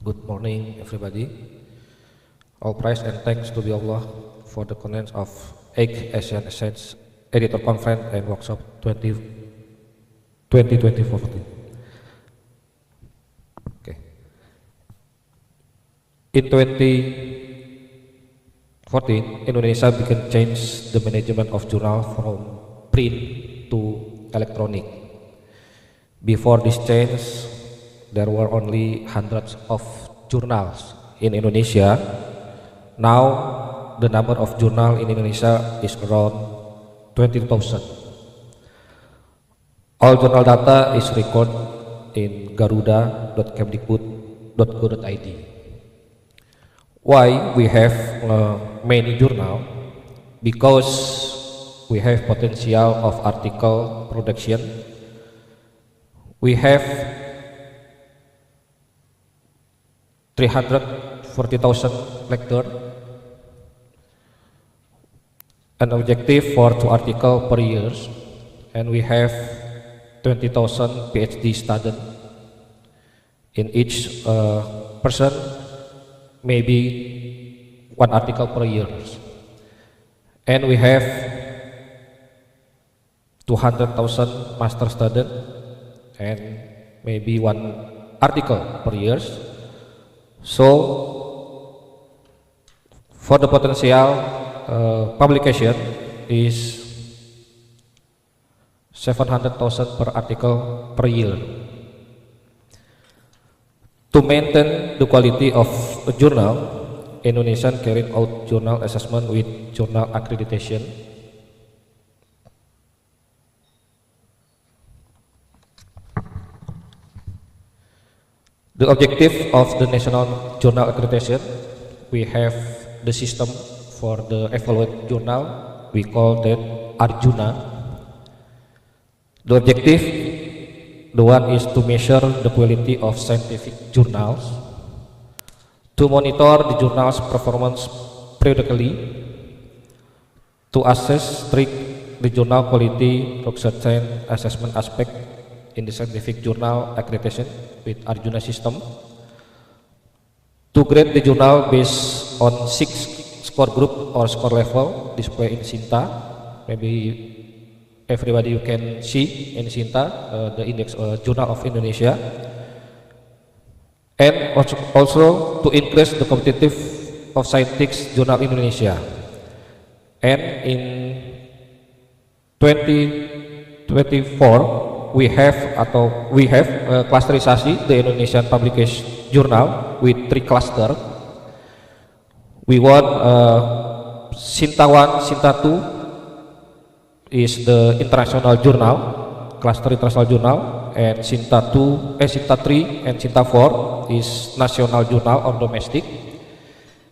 Good morning, everybody. All praise and thanks to be Allah for the conference of 8th Asian Essence Editor Conference and Workshop 2024. Okay. In 2014, Indonesia began change the management of journal from print to electronic. Before this change, there were only hundreds of journals in Indonesia. Now, the number of journal in Indonesia is around 20,000. All journal data is recorded in garuda.kemdikbud.go.id. Why we have many journal? Because we have potential of article production. We have 340,000 lecture, an objective for 2 articles per year, and we have 20,000 PhD students. In each person, maybe 1 article per year, and we have 200,000 master students and maybe 1 article per year. So for the potential publication is 700,000 per article per year. To maintain the quality of a journal, Indonesia carried out journal assessment with journal accreditation. The objective of the National Journal Accreditation, we have the system for the evaluate journal, we call that Arjuna. The objective, the one is to measure the quality of scientific journals, to monitor the journal's performance periodically, to assess strict the journal quality through certain assessment aspect in the scientific journal accreditation with Arjuna system, to grade the journal based on 6 score group or score level display in Sinta. Maybe everybody you can see in Sinta the index journal of Indonesia, and also to increase the competitive of scientific journal Indonesia. And in 2024 we have clusterisasi the Indonesian publication journal with 3 cluster. We want Sinta 1, Sinta 2 is the international journal, cluster international journal, and Sinta 3 and Sinta 4 is national journal or domestic,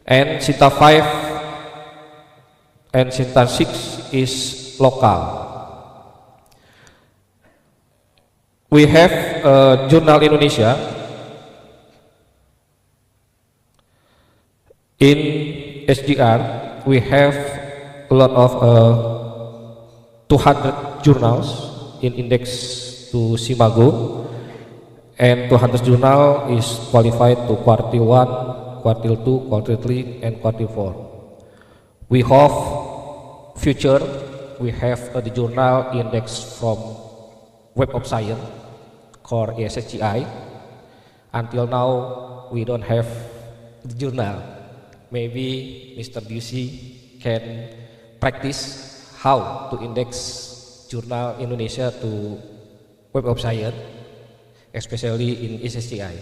and Sinta 5 and Sinta 6 is local. We have Journal Indonesia. In SGR, we have a lot of 200 journals in index to Simago, and 200 journal is qualified to quartile 1, quartile 2, quartile 3, and quartile 4. We have future, we have the journal index from Web of Science, core ESSGI. Until now, we don't have the journal. Maybe Mr. Busy can practice how to index journal Indonesia to Web of Science, especially in ESSGI.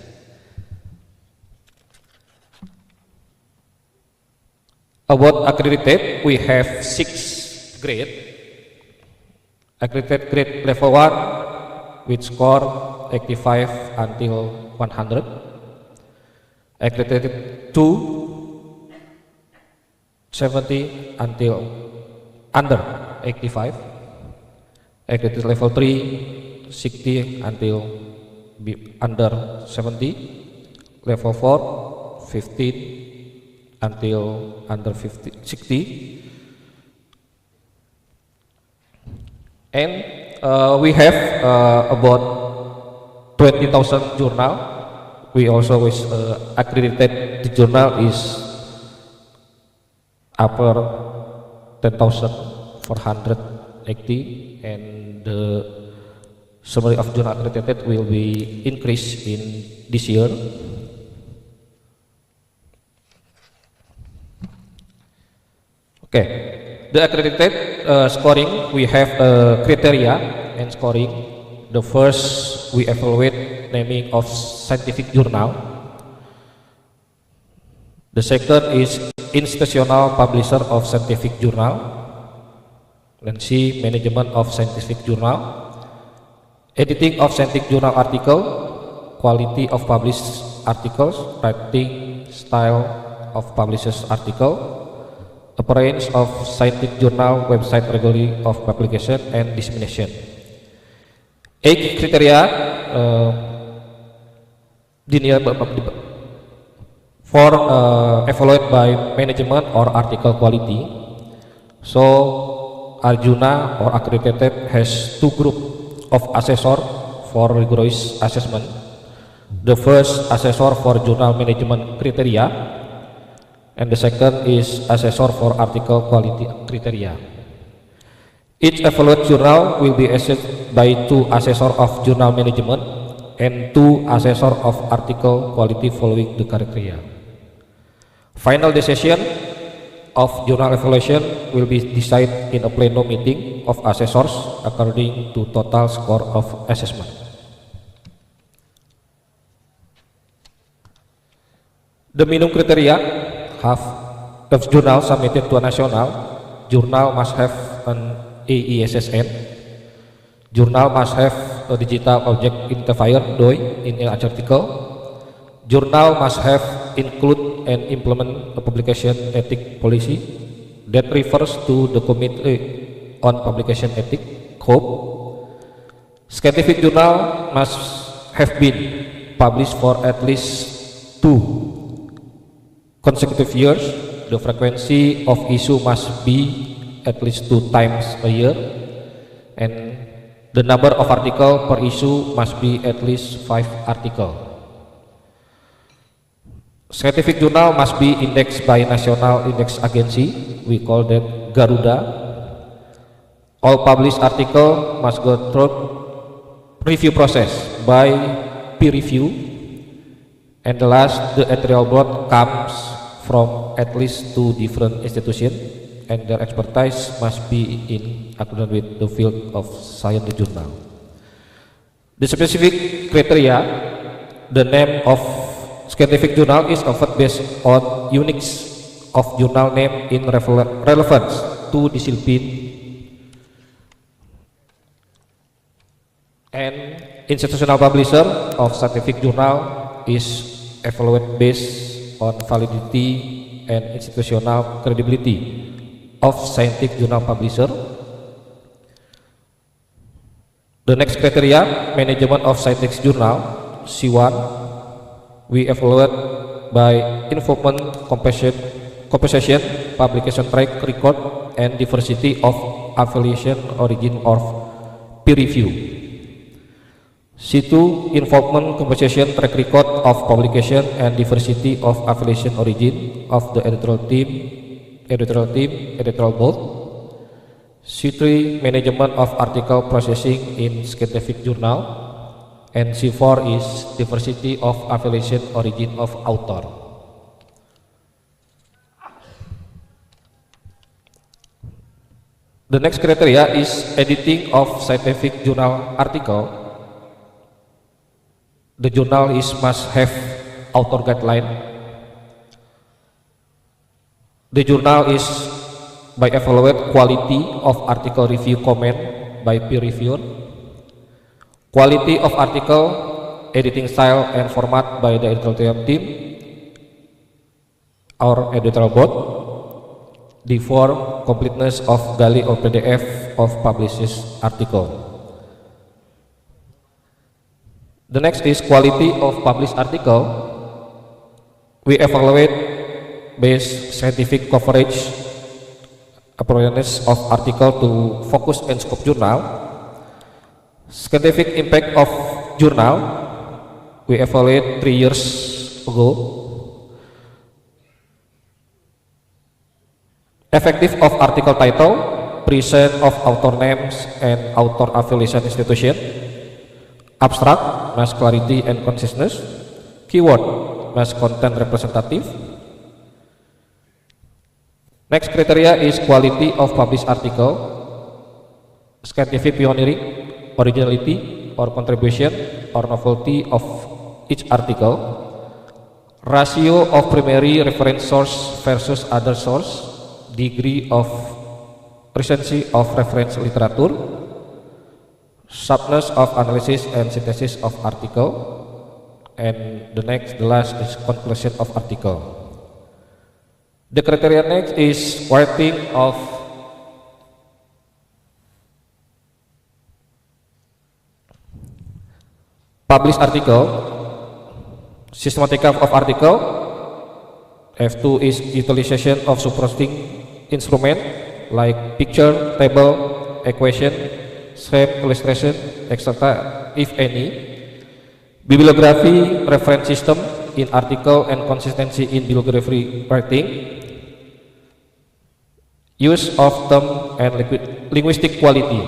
About accredited, we have 6 grade. Accredited grade level 1 with score 85 until 100. Accredited 2 70 until under 85. Accredited level 3 60 until under 70. Level 4 15 until under 60. And we have about 20,000 journal we also always accredited the journal is upper 10,480, and the summary of journal accredited will be increased in this year. Okay, the accredited scoring, we have criteria and scoring. The first, we evaluate naming of scientific journal. The second is institutional publisher of scientific journal. Then C, management of scientific journal. Editing of scientific journal article, quality of published articles, writing style of published article, appearance of scientific journal website regularly of publication and dissemination. 8 criteria for evaluated by management or article quality. So Arjuna or accredited has 2 group of assessor for rigorous assessment. The first assessor for journal management criteria, and the second is assessor for article quality criteria. Each evaluated journal will be assessed by 2 assessor of journal management and 2 assessor of article quality following the criteria. Final decision of journal evaluation will be decided in a plenum meeting of assessors according to total score of assessment. The minimum criteria have the journal submitted to a national journal must have an AESSN. Journal must have a digital object identifier (DOI) in each article. Journal must have include and implement a publication ethic policy that refers to the Committee on Publication Ethics (COPE). Scientific journal must have been published for at least 2 consecutive years. The frequency of issue must be at least 2 times a year, and the number of articles per issue must be at least 5 articles. Scientific journal must be indexed by National Index Agency, we call that Garuda. All published articles must go through review process by peer review, and the last, the editorial board comes from at least 2 different institutions, and their expertise must be in accordance with the field of science journal. The specific criteria, the name of scientific journal is offered based on uniqueness of journal name in relevance to discipline, and institutional publisher of scientific journal is evaluated based on validity and institutional credibility of scientific journal publisher. The next criteria, management of scientific journal, C1, we evaluate by involvement, compensation, publication track record, and diversity of affiliation, origin of peer review. C2, involvement, compensation, track record of publication, and diversity of affiliation, origin of the editorial team, editorial board. C3, management of article processing in scientific journal, and C4 is diversity of affiliation, origin of author. The next criteria is editing of scientific journal article. The journal must have author guideline. The journal is by evaluate quality of article review comment by peer reviewer, quality of article, editing style and format by the editorial team or editorial board, the form, completeness of GALI or PDF of published article. The next is quality of published article. We evaluate based scientific coverage, appropriateness of article to focus and scope journal, scientific impact of journal, we evaluate 3 years ago. Effective of article title, present of author names and author affiliation institution, abstract, mass clarity and conciseness, keyword, mass content representative. Next criteria is quality of published article, scientific pioneering, originality or contribution or novelty of each article, ratio of primary reference source versus other source, degree of recency of reference literature, sharpness of analysis and synthesis of article, and the last is conclusion of article. The criteria next is writing of published article, systematic of article. F2 is utilization of supporting instrument like picture, table, equation, shape, illustration, etc. if any. Bibliography, reference system in article and consistency in bibliography writing. Use of term and linguistic quality.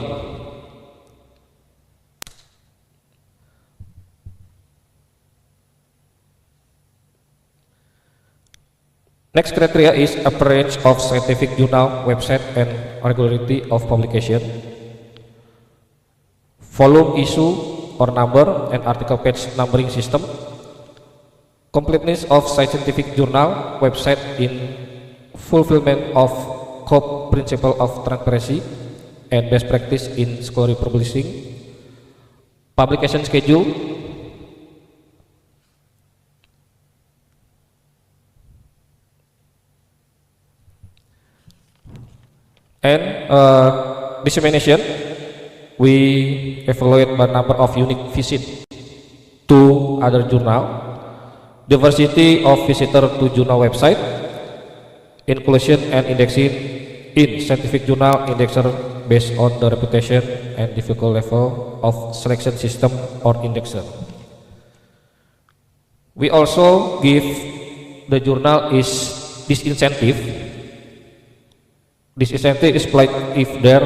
Next criteria is appearance of scientific journal, website, and regularity of publication. Volume, issue, or number, and article page numbering system. Completeness of scientific journal, website in fulfillment of core principle of transparency and best practice in scholarly publishing. Publication schedule. And dissemination, we evaluate by number of unique visit to other journal, diversity of visitor to journal website, inclusion and indexing in scientific journal indexer based on the reputation and difficult level of selection system or indexer. We also give the journal is disincentive. This incentive is applied if there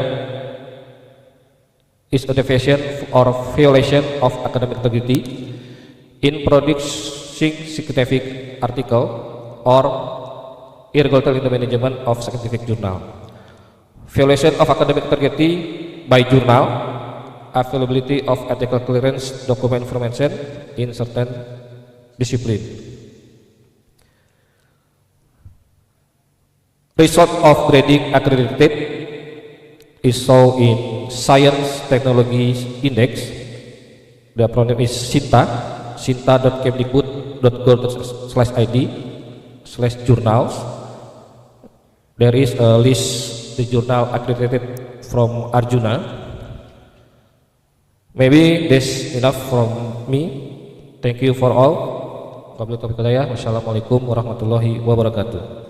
is a deviation or violation of academic integrity in producing scientific article or irregularity in the management of scientific journal. Violation of academic integrity by journal, availability of ethical clearance document information in certain discipline. Result of grading accredited is shown in Science Technology Index. The acronym is SINTA, sinta.kemdikbud.go/id/journals. There is a list the journal accredited from Arjuna. Maybe this enough from me. Thank you for all. Wassalamualaikum warahmatullahi wabarakatuh.